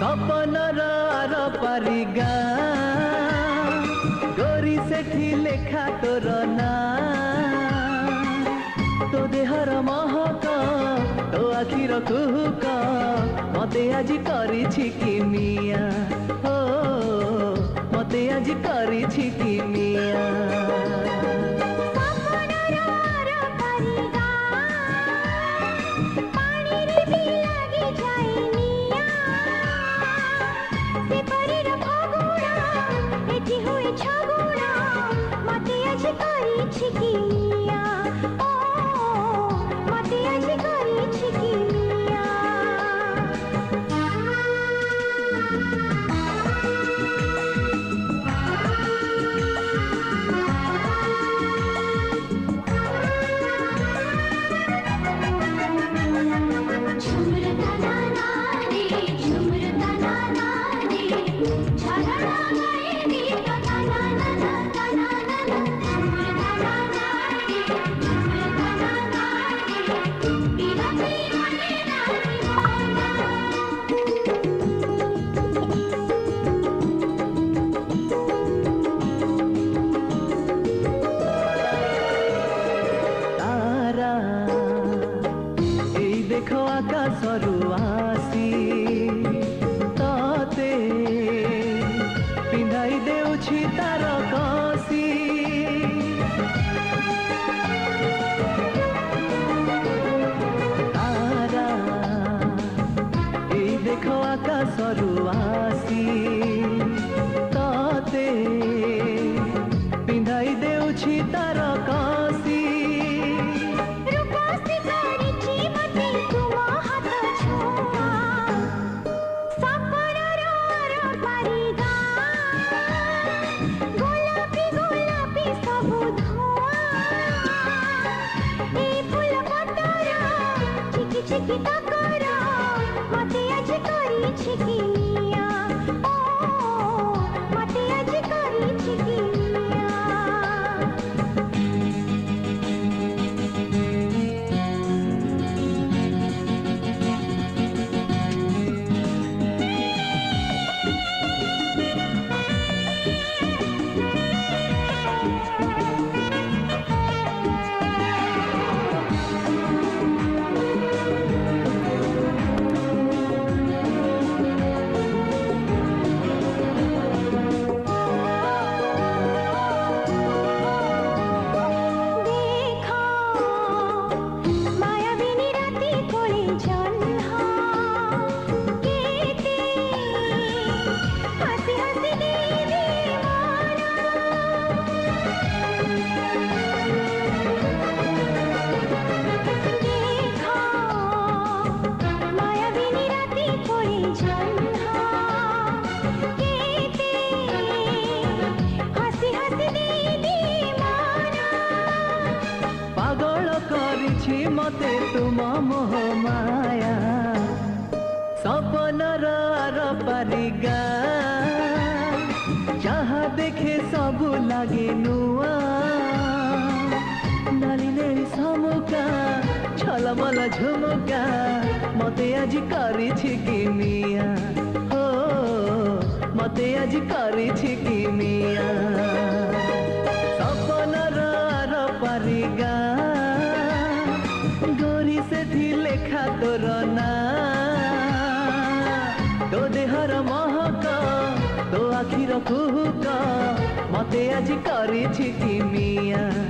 सपनर are पारी गाँ गोरी सेठी लेखा तोर ना तो देहर महक तो आखिर कुहुक मते आज करिछि कि मिया हो मते आज करिछि कि मिया मते तुम मोह माया सपनर आर पारी गाँ जहाँ देखे सबु लागे नुआ नाली नेली समुका छलमल झुमुका मते आज करिछि कि मिया हो मते आज करिछि कि मिया सपनर आर पारी गाँ गोरी सेठी लेखा तोर ना तो देहर महक तो आखिर कुहुक मते आज करिछि कि मिया।